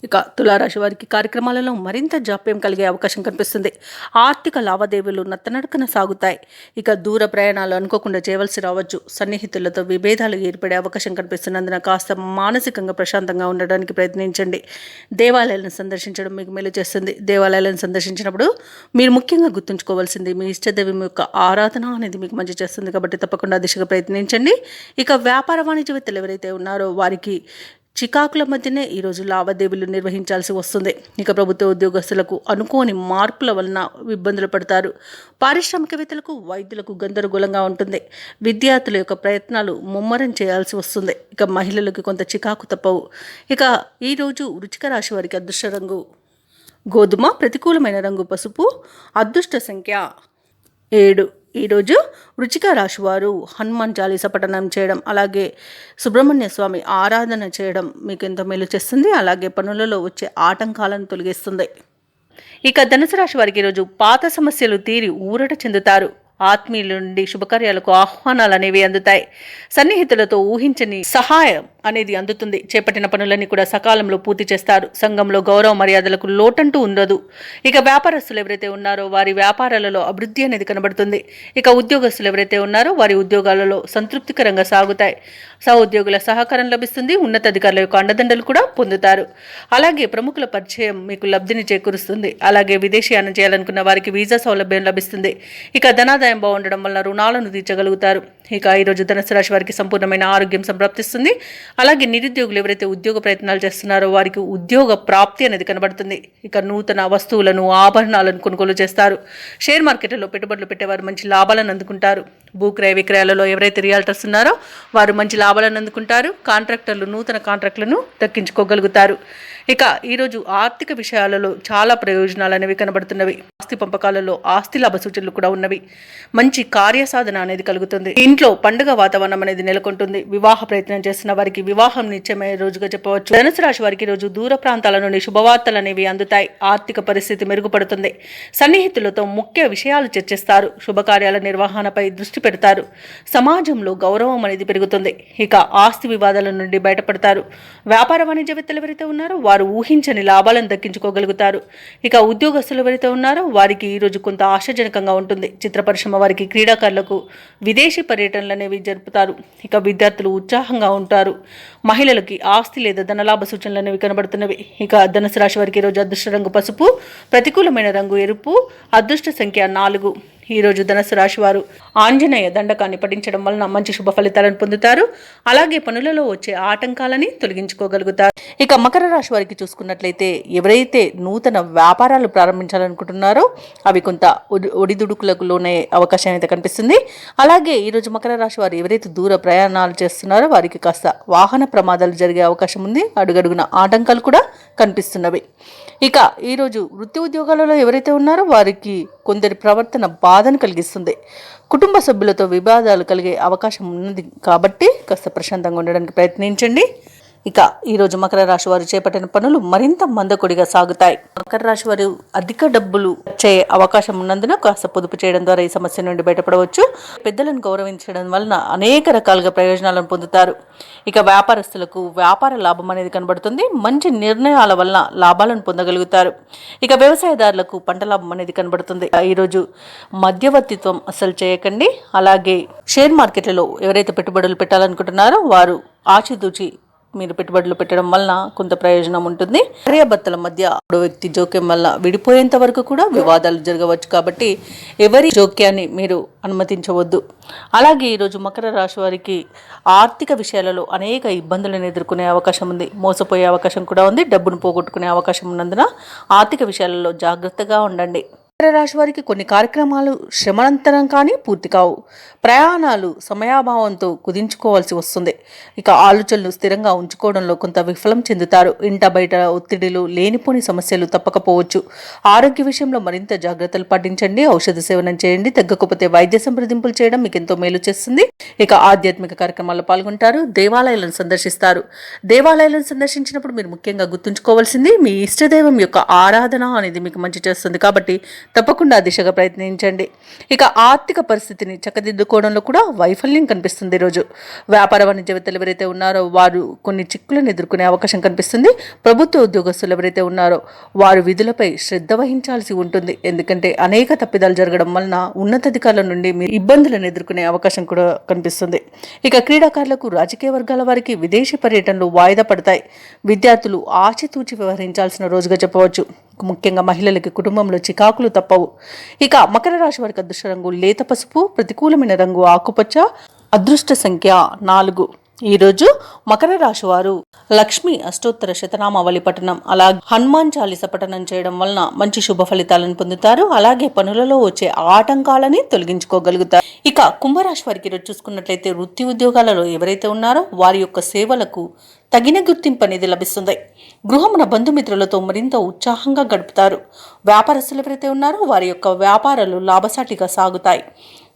ఇక తులారాశి వారికి కార్యక్రమాలలో మరింత జాప్యం కలిగే అవకాశం కనిపిస్తుంది. ఆర్థిక లావాదేవీలు నత్తనడకన సాగుతాయి. ఇక దూర ప్రయాణాలు అనుకోకుండా చేయవలసి రావచ్చు. సన్నిహితులతో విభేదాలు ఏర్పడే అవకాశం కనిపిస్తున్నందున కాస్త మానసికంగా ప్రశాంతంగా ఉండడానికి ప్రయత్నించండి. దేవాలయాలను సందర్శించడం మీకు మేలు చేస్తుంది. దేవాలయాలను సందర్శించినప్పుడు మీరు ముఖ్యంగా గుర్తుంచుకోవాల్సింది మీ ఇష్టదైవం యొక్క ఆరాధన అనేది మీకు మంచి చేస్తుంది. కాబట్టి తప్పకుండా దిశగా ప్రయత్నించండి. ఇక వ్యాపార వాణిజ్యవేత్తలు ఎవరైతే ఉన్నారో వారికి చికాకుల మధ్యనే ఈరోజు లావాదేవీలు నిర్వహించాల్సి వస్తుంది. ఇక ప్రభుత్వ ఉద్యోగస్తులకు అనుకోని మార్పుల వలన ఇబ్బందులు పడతారు. పారిశ్రామికవేత్తలకు వైద్యులకు గందరగోళంగా ఉంటుంది. విద్యార్థుల యొక్క ప్రయత్నాలు ముమ్మరం చేయాల్సి వస్తుంది. ఇక మహిళలకు కొంత చికాకు తప్పవు. ఇక ఈరోజు వృశ్చిక రాశి వారికి అదృష్ట రంగు గోధుమ, ప్రతికూలమైన రంగు పసుపు, అదృష్ట సంఖ్య 7. ఈరోజు వృశ్చిక రాశి వారు హనుమాన్ చాలీస పఠనం చేయడం, అలాగే సుబ్రహ్మణ్య స్వామి ఆరాధన చేయడం మీకు ఎంతో మేలు చేస్తుంది. అలాగే పనులలో వచ్చే ఆటంకాలను తొలగిస్తుంది. ఇక ధనుసు రాశి వారికి ఈరోజు పాత సమస్యలు తీరి ఊరట చెందుతారు. ఆత్మీయుల నుండి శుభకార్యాలకు ఆహ్వానాలు అనేవి అందుతాయి. సన్నిహితులతో ఊహించని సహాయం అనేది అందుతుంది. చేపట్టిన పనులన్నీ కూడా సకాలంలో పూర్తి చేస్తారు. సంఘంలో గౌరవ మర్యాదలకు లోటంటూ ఉండదు. ఇక వ్యాపారస్తులు ఎవరైతే ఉన్నారో వారి వ్యాపారాలలో అభివృద్ధి అనేది కనబడుతుంది. ఇక ఉద్యోగస్తులు ఎవరైతే ఉన్నారో వారి ఉద్యోగాలలో సంతృప్తికరంగా సాగుతాయి. సహోద్యోగుల సహకారం లభిస్తుంది. ఉన్నతాధికారుల యొక్క అండదండలు కూడా పొందుతారు. అలాగే ప్రముఖుల పరిచయం మీకు లబ్ధిని చేకూరుస్తుంది. అలాగే విదేశీయానం చేయాలనుకున్న వారికి వీసా సౌలభ్యం లభిస్తుంది. ఇక ధనాదాయం బాగుండడం వల్ల రుణాలను తీర్చగలుగుతారు. ఇక ఈరోజు ధనుసు రాశి వారికి సంపూర్ణమైన ఆరోగ్యం సంప్రాప్తిస్తుంది. అలాగే నిరుద్యోగులు ఎవరైతే ఉద్యోగ ప్రయత్నాలు చేస్తున్నారో వారికి ఉద్యోగ ప్రాప్తి అనేది కనబడుతుంది. ఇక నూతన వస్తువులను ఆభరణాలను కొనుగోలు చేస్తారు. షేర్ మార్కెట్లలో పెట్టుబడులు పెట్టేవారు మంచి లాభాలను అందుకుంటారు. భూక్రయ విక్రయాలలో ఎవరైతే రియాల్టర్స్ ఉన్నారో వారు మంచి లాభాలను అందుకుంటారు. కాంట్రాక్టర్లు నూతన కాంట్రాక్టులను దక్కించుకోగలుగుతారు. ఇక ఈరోజు ఆర్థిక విషయాలలో చాలా ప్రయోజనాలు అనేవి కనబడుతున్నవి. ఆస్తి పంపకాలలో ఆస్తి లాభ సూచనలు కూడా ఉన్నవి. మంచి కార్యసాధన అనేది కలుగుతుంది. ఇంట్లో పండుగ వాతావరణం అనేది నెలకొంటుంది. వివాహ ప్రయత్నం చేస్తున్న వారికి వివాహం నిశ్చయమయ్యే రోజుగా చెప్పవచ్చు. ధనుసు రాశి వారికి రోజు దూర ప్రాంతాల నుండి శుభవార్తలు అనేవి అందుతాయి. ఆర్థిక పరిస్థితి మెరుగుపడుతుంది. సన్నిహితులతో ముఖ్య విషయాలు చర్చిస్తారు. శుభకార్యాల నిర్వహణపై దృష్టి పెడతారు. సమాజంలో గౌరవం అనేది పెరుగుతుంది. ఇక ఆస్తి వివాదాల నుండి బయటపడతారు. వ్యాపార వాణిజ్యవేత్తలు ఎవరైతే ఉన్నారో వారు ఊహించని లాభాలను దక్కించుకోగలుగుతారు. ఇక ఉద్యోగస్తులు ఎవరైతే ఉన్నారో వారికి ఈరోజు కొంత ఆశాజనకంగా ఉంటుంది. చిత్ర పరిశ్రమ వారికి, క్రీడాకారులకు విదేశీ పర్యటనలు అనేవి జరుపుతారు. ఇక విద్యార్థులు ఉత్సాహంగా ఉంటారు. మహిళలకి ఆస్తి లేదా ధనలాభ సూచనలు అనేవి కనబడుతున్నవి. ఇక ధనుసు రాశి వారికి ఈరోజు అదృష్ట రంగు పసుపు, ప్రతికూలమైన రంగు ఎరుపు, అదృష్ట సంఖ్య 4. ఈరోజు ధనుసు రాశి వారు ఆంజనేయ దండకాన్ని పఠించడం వలన మంచి శుభ ఫలితాలను పొందుతారు. అలాగే పనులలో వచ్చే ఆటంకాలని తొలగించుకోగలుగుతారు. ఇక మకర రాశి వారికి చూసుకున్నట్లయితే ఎవరైతే నూతన వ్యాపారాలు ప్రారంభించాలనుకుంటున్నారో అవి కొంత ఒడిదుడుకులకు లోనే అవకాశం అయితే కనిపిస్తుంది. అలాగే ఈరోజు మకర రాశి వారు ఎవరైతే దూర ప్రయాణాలు చేస్తున్నారో వారికి కాస్త వాహన ప్రమాదాలు జరిగే అవకాశం ఉంది. అడుగడుగున ఆటంకాలు కూడా కనిపిస్తున్నవి. ఇక ఈరోజు వృత్తి ఉద్యోగాలలో ఎవరైతే ఉన్నారో వారికి కొందరి ప్రవర్తన బాధను కలిగిస్తుంది. కుటుంబ సభ్యులతో వివాదాలు కలిగే అవకాశం ఉన్నది కాబట్టి కాస్త ప్రశాంతంగా ఉండడానికి ప్రయత్నించండి. ఇక ఈరోజు మకర రాశి వారు చేపట్టిన పనులు మరింత మందకొడిగా సాగుతాయి. మకర రాశి వారు అధిక డబ్బులు వచ్చే అవకాశం ఉన్నందున కాస్త పొదుపు చేయడం ద్వారా ఈ సమస్య నుండి బయటపడవచ్చు. పెద్దలను గౌరవించడం వలన అనేక రకాలుగా ప్రయోజనాలను పొందుతారు. ఇక వ్యాపారస్తులకు వ్యాపార లాభం అనేది కనబడుతుంది. మంచి నిర్ణయాల వలన లాభాలను పొందగలుగుతారు. ఇక వ్యవసాయదారులకు పంట లాభం అనేది కనబడుతుంది. ఈరోజు మధ్యవర్తిత్వం అసలు చేయకండి. అలాగే షేర్ మార్కెట్లలో ఎవరైతే పెట్టుబడులు పెట్టాలనుకుంటున్నారో వారు ఆచితూచి మీరు పెట్టుబడులు పెట్టడం వలన కొంత ప్రయోజనం ఉంటుంది. భార్యాభర్తల మధ్య వ్యక్తి జోక్యం వల్ల విడిపోయేంత వరకు కూడా వివాదాలు జరగవచ్చు. కాబట్టి ఎవరి జోక్యాన్ని మీరు అనుమతించవద్దు. అలాగే ఈరోజు మకర రాశి వారికి ఆర్థిక విషయాలలో అనేక ఇబ్బందులను ఎదుర్కొనే అవకాశం ఉంది. మోసపోయే అవకాశం కూడా ఉంది. డబ్బును పోగొట్టుకునే అవకాశం ఉన్నందున ఆర్థిక విషయాలలో జాగ్రత్తగా ఉండండి. మకర రాశి వారికి కొన్ని కార్యక్రమాలు శ్రమనంతరం కానీ పూర్తి కావు. ప్రయాణాలు సమయాభావంతో కుదించుకోవాల్సి వస్తుంది. ఇక ఆలోచనలు స్థిరంగా ఉంచుకోవడంలో కొంత విఫలం చెందుతారు. ఇంట బయట ఒత్తిడిలు, లేనిపోని సమస్యలు తప్పకపోవచ్చు. ఆరోగ్య విషయంలో మరింత జాగ్రత్తలు పాటించండి. ఔషధ సేవనం చేయండి. తగ్గకపోతే వైద్య సంప్రదింపులు చేయడం మీకు ఎంతో మేలు చేస్తుంది. ఇక ఆధ్యాత్మిక కార్యక్రమాల్లో పాల్గొంటారు. దేవాలయాలను సందర్శిస్తారు. దేవాలయాలను సందర్శించినప్పుడు మీరు ముఖ్యంగా గుర్తుంచుకోవాల్సింది మీ ఇష్టదైవం యొక్క ఆరాధన అనేది మీకు మంచి చేస్తుంది. కాబట్టి తప్పకుండా ఆ దిశగా ప్రయత్నించండి. ఇక ఆర్థిక పరిస్థితిని చక్కదిద్దుకోవడంలో కూడా వైఫల్యం కనిపిస్తుంది ఈరోజు. వ్యాపార వాణిజ్యవేత్తలు ఎవరైతే ఉన్నారో వారు కొన్ని చిక్కులను ఎదుర్కొనే అవకాశం కనిపిస్తుంది. ప్రభుత్వ ఉద్యోగస్తులు ఎవరైతే ఉన్నారో వారు విధులపై శ్రద్ధ వహించాల్సి ఉంటుంది. ఎందుకంటే అనేక తప్పిదాలు జరగడం వలన ఉన్నతాధికారుల నుండి మీరు ఇబ్బందులను ఎదుర్కొనే అవకాశం కూడా కనిపిస్తుంది. ఇక క్రీడాకారులకు, రాజకీయ వర్గాల వారికి విదేశీ పర్యటనలు వాయిదా పడతాయి. విద్యార్థులు ఆచితూచి వ్యవహరించాల్సిన రోజుగా చెప్పవచ్చు. ముఖ్యంగా మహిళలకి కుటుంబంలో చికాకులు తప్పవు. ఇక మకర రాశి వారికి అదృష్ట రంగు లేత పసుపు, ప్రతికూలమైన రంగు ఆకుపచ్చ, అదృష్ట సంఖ్య 4. ఈరోజు మకర రాశి వారు లక్ష్మీ అష్టోత్తర శతనామావళి పఠనం, అలాగే హనుమాన్ చాలీస పఠనం చేయడం వలన మంచి శుభ ఫలితాలను పొందుతారు. అలాగే పనులలో వచ్చే ఆటంకాలని తొలగించుకోగలుగుతారు. ఇక కుంభరాశి వారికి ఈరోజు చూసుకున్నట్లయితే వృత్తి ఉద్యోగాలలో ఎవరైతే ఉన్నారో వారి యొక్క సేవలకు తగిన గుర్తింపు అనేది లభిస్తుంది. గృహమున బంధుమిత్రులతో మరింత ఉత్సాహంగా గడుపుతారు. వ్యాపారస్తులు ఎవరైతే ఉన్నారో వారి యొక్క వ్యాపారాలు లాభసాటిగా సాగుతాయి.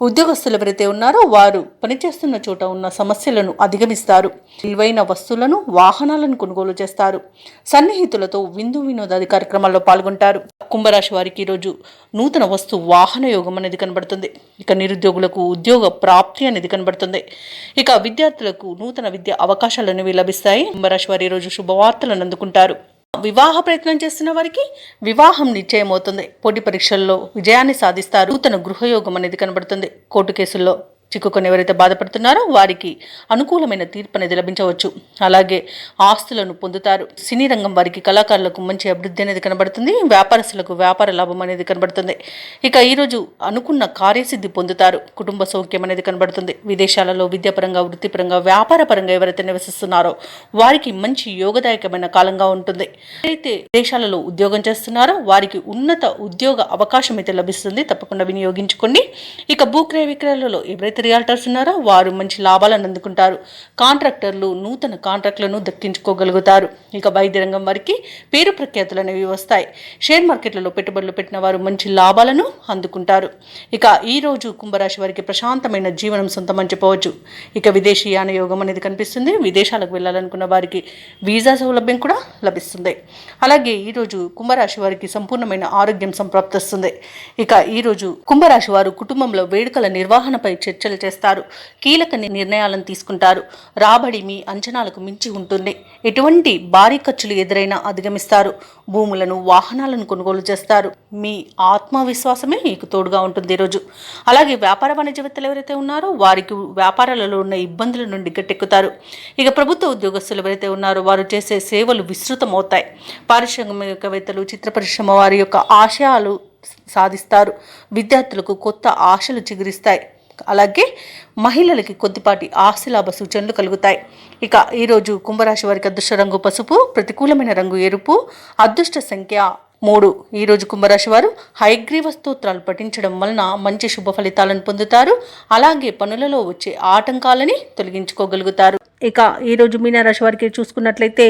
ఉద్యోగస్తులు ఎవరైతే ఉన్నారో వారు పనిచేస్తున్న చోట ఉన్న సమస్యలను అధిగమిస్తారు. విలువైన వస్తువులను, వాహనాలను కొనుగోలు చేస్తారు. సన్నిహితులతో విందు వినోదాది కార్యక్రమాల్లో పాల్గొంటారు. కుంభరాశి వారికి ఈరోజు నూతన వస్తు వాహన యోగం అనేది కనబడుతుంది. ఇక నిరుద్యోగులకు ఉద్యోగ ప్రాప్తి అనేది కనబడుతుంది. ఇక విద్యార్థులకు నూతన విద్యా అవకాశాలు అనేవి లభిస్తాయి. కుంభరాశి వారి ఈరోజు శుభవార్తలను అందుకుంటారు. వివాహ ప్రయత్నం చేస్తున్న వారికి వివాహం నిశ్చయమవుతుంది. పోటీ పరీక్షల్లో విజయాన్ని సాధిస్తారు. నూతన గృహయోగం అనేది కనబడుతుంది. కోర్టు కేసుల్లో చిక్కుకొని ఎవరైతే బాధపడుతున్నారో వారికి అనుకూలమైన తీర్పు అనేది లభించవచ్చు. అలాగే ఆస్తులను పొందుతారు. సినీ రంగం వారికి, కళాకారులకు మంచి అభివృద్ధి అనేది కనబడుతుంది. వ్యాపారస్తులకు వ్యాపార లాభం అనేది కనబడుతుంది. ఇక ఈరోజు అనుకున్న కార్యసిద్ధి పొందుతారు. కుటుంబ సౌఖ్యం అనేది కనబడుతుంది. విదేశాలలో విద్యాపరంగా, వృత్తిపరంగా, వ్యాపార పరంగా ఎవరైతే నివసిస్తున్నారో వారికి మంచి యోగదాయకమైన కాలంగా ఉంటుంది. అయితే దేశాలలో ఉద్యోగం చేస్తున్నారో వారికి ఉన్నత ఉద్యోగ అవకాశం అయితే లభిస్తుంది. తప్పకుండా వినియోగించుకోండి. ఇక భూక్రయ విక్రయాలలో ఎవరైతే రియాల్టర్స్ ఉన్నారో వారు మంచి లాభాలను అందుకుంటారు. కాంట్రాక్టర్లు నూతన కాంట్రాక్టులను దక్కించుకోగలుగుతారు. ఇక వైద్య రంగం వారికి పేరు ప్రఖ్యాతులు అనేవి వస్తాయి. షేర్ మార్కెట్లలో పెట్టుబడులు పెట్టిన వారు మంచి లాభాలను అందుకుంటారు. ఇక ఈ రోజు కుంభరాశి వారికి ప్రశాంతమైన జీవనం సొంతమని చెప్పవచ్చు. ఇక విదేశీ యాన యోగం అనేది కనిపిస్తుంది. విదేశాలకు వెళ్ళాలనుకున్న వారికి వీసా సౌలభ్యం కూడా లభిస్తుంది. అలాగే ఈరోజు కుంభరాశి వారికి సంపూర్ణమైన ఆరోగ్యం సంప్రాప్తిస్తుంది. ఇక ఈరోజు కుంభరాశి వారు కుటుంబంలో వేడుకల నిర్వహణపై చర్చలు చేస్తారు. కీలక నిర్ణయాలను తీసుకుంటారు. రాబడి మీ అంచనాలకు మించి ఉంటుంది. ఎటువంటి భారీ ఖర్చులు ఎదురైనా అధిగమిస్తారు. భూములను, వాహనాలను కొనుగోలు చేస్తారు. మీ ఆత్మవిశ్వాసమే మీకు తోడుగా ఉంటుంది ఈరోజు. అలాగే వ్యాపార వాణిజ్యవేత్తలు ఎవరైతే ఉన్నారో వారికి వ్యాపారాలలో ఉన్న ఇబ్బందుల నుండి గట్టెక్కుతారు. ఇక ప్రభుత్వ ఉద్యోగస్తులు ఎవరైతే ఉన్నారో వారు చేసే సేవలు విస్తృతమవుతాయి. పారిశ్రామికవేత్తలు, చిత్ర పరిశ్రమ వారి యొక్క ఆశయాలు సాధిస్తారు. విద్యార్థులకు కొత్త ఆశలు చిగురిస్తాయి. అలాగే మహిళలకి కొద్దిపాటి ఆస్తిలాభ సూచనలు కలుగుతాయి. ఇక ఈరోజు కుంభరాశి వారికి అదృష్ట రంగు పసుపు, ప్రతికూలమైన రంగు ఎరుపు, అదృష్ట సంఖ్య 3. ఈరోజు కుంభరాశి వారు హయగ్రీవ స్తోత్రాలు పఠించడం వలన మంచి శుభ ఫలితాలను పొందుతారు. అలాగే పనులలో వచ్చే ఆటంకాలని తొలగించుకోగలుగుతారు. ఇక ఈరోజు మీనరాశి వారికి చూసుకున్నట్లయితే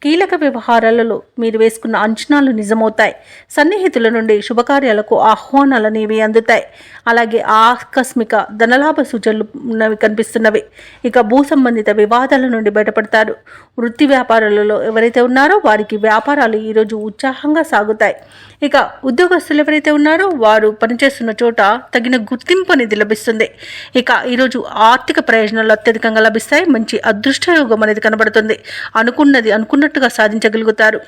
కీలక వ్యవహారాలలో మీరు వేసుకున్న అంచనాలు నిజమవుతాయి. సన్నిహితుల నుండి శుభకార్యాలకు ఆహ్వానాలు అనేవి అందుతాయి. అలాగే ఆకస్మిక ధనలాభ సూచనలు కనిపిస్తున్నవి. ఇక భూ సంబంధిత వివాదాల నుండి బయటపడతారు. వృత్తి వ్యాపారాలలో ఎవరైతే ఉన్నారో వారికి వ్యాపారాలు ఈరోజు ఉత్సాహంగా సాగుతాయి. ఇక ఉద్యోగస్తులు ఎవరైతే ఉన్నారో వారు పనిచేస్తున్న చోట తగిన గుర్తింపు అనేది లభిస్తుంది. ఇక ఈరోజు ఆర్థిక ప్రయోజనాలు అత్యధికంగా లభిస్తాయి. మంచి అదృష్టయోగం అనేది కనబడుతుంది. అనుకున్నది అనుకున్నట్టుగా సాధించగలుగుతారు.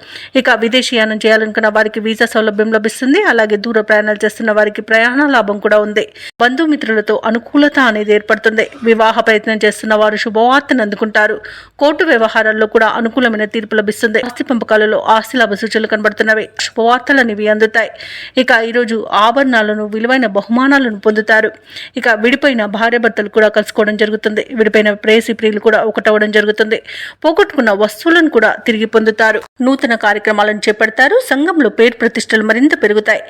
ఇక విదేశీయానం చేయాలనుకున్న వారికి వీసా సౌలభ్యం లభిస్తుంది. అలాగే దూర ప్రయాణాలు చేస్తున్న వారికి ప్రయాణ లాభం కూడా ఉంది. బంధుమిత్రులతో అనుకూలత అనేది ఏర్పడుతుంది. వివాహ ప్రయత్నం చేస్తున్న వారు శుభవార్తను అందుకుంటారు. కోర్టు వ్యవహారాల్లో కూడా అనుకూలమైన తీర్పు లభిస్తుంది. ఆస్తి పంపకాలలో ఆస్తి లాభ సూచనలు కనబడుతున్నవి. శుభవార్తలు అనేవి అందుతాయి. ఇక ఈరోజు ఆభరణాలను, విలువైన బహుమానాలను పొందుతారు. ఇక విడిపోయిన భార్యాభర్తలు కూడా కలుసుకోవడం జరుగుతుంది. విడిపోయిన ప్రేయసి ప్రియులు కూడా ఒకటవడం జరుగుతుంది. పోగొట్టుకున్న వస్తువులను కూడా తిరిగి పొందుతారు. నూతన కార్యక్రమాలను చేపడతారు. సంఘంలో పేరు ప్రతిష్టలు మరింత పెరుగుతాయి.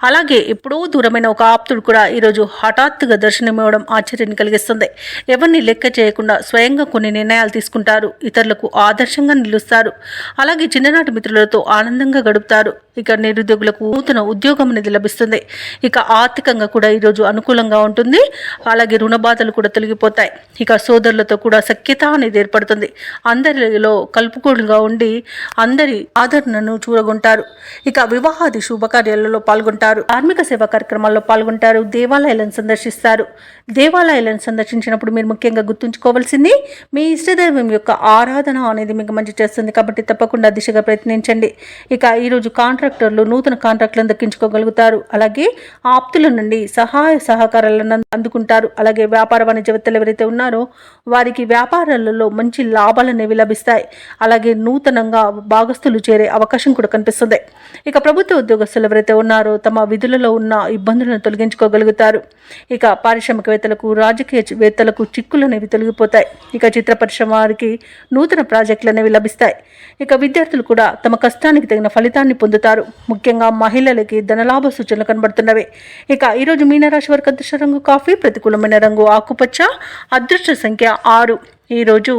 అలాగే ఎప్పుడో దూరమైన ఒక ఆప్తుడు కూడా ఈరోజు హఠాత్తుగా దర్శనమివ్వడం ఆశ్చర్యాన్ని కలిగిస్తుంది. ఎవరిని లెక్క చేయకుండా స్వయంగా కొన్ని నిర్ణయాలు తీసుకుంటారు. ఇతరులకు ఆదర్శంగా నిలుస్తారు. అలాగే చిన్ననాటి మిత్రులతో ఆనందంగా గడుపుతారు. ఇక నిరుద్యోగులకు నూతన ఉద్యోగం అనేది లభిస్తుంది. ఇక ఆర్థికంగా కూడా ఈరోజు అనుకూలంగా ఉంటుంది. అలాగే రుణ బాధలు కూడా తొలగిపోతాయి. ఇక సోదరులతో కూడా సఖ్యత అనేది ఏర్పడుతుంది. అందరిలో కలుపుకోలుగా ఉండి అందరి ఆదరణను చూరగొంటారు. ఇక వివాహాది శుభకార్యాలలో పాల్గొంటారు. ధార్మిక సేవా కార్యక్రమాల్లో పాల్గొంటారు. దేవాలయాలను సందర్శిస్తారు. దేవాలయాలను సందర్శించినప్పుడు మీరు ముఖ్యంగా గుర్తుంచుకోవాల్సింది మీ ఇష్టదైవం యొక్క ఆరాధన అనేది మీకు మంచి చేస్తుంది. కాబట్టి తప్పకుండా దిశగా ప్రయత్నించండి. ఇక ఈరోజు కాంట్రాక్టర్లు నూతన కాంట్రాక్టులను దక్కించుకోగలుగుతారు. అలాగే ఆప్తుల నుండి సహాయ సహకారాలను అందుకుంటారు. అలాగే వ్యాపార వాణిజ్యవేత్తలు ఎవరైతే ఉన్నారో వారికి వ్యాపారాలలో మంచి లాభాలు అనేవి లభిస్తాయి. అలాగే నూతనంగా భాగస్తులు చేరే అవకాశం కూడా కనిపిస్తుంది. ఇక ప్రభుత్వ ఉద్యోగస్తులు ఎవరైతే ఉన్నారో తమ విధులలో ఉన్న ఇబ్బందులను తొలగించుకోగలుగుతారు. ఇక పారిశ్రామికవేత్తలకు రాజకీయవేత్తలకు చిక్కులు అనేవి తొలగిపోతాయి. ఇక చిత్ర పరిశ్రమ వారికి నూతన ప్రాజెక్టులు అనేవి లభిస్తాయి. ఇక విద్యార్థులు కూడా తమ కష్టానికి తగిన ఫలితాన్ని పొందుతారు. ముఖ్యంగా మహిళలకి ధనలాభ సూచనలు కనబడుతున్నవి. ఇక ఈరోజు మీనరాశి వారికి అదృష్ట రంగు కాఫీ, ప్రతికూలమైన రంగు ఆకుపచ్చ, అదృష్ట సంఖ్య 6. ఈరోజు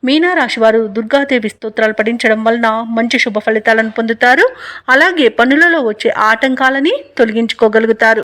మీనరాశి వారు దుర్గాదేవి స్తోత్రాలు పఠించడం వలన మంచి శుభ ఫలితాలను పొందుతారు. అలాగే పనులలో వచ్చే ఆటంకాలని తొలగించుకోగలుగుతారు.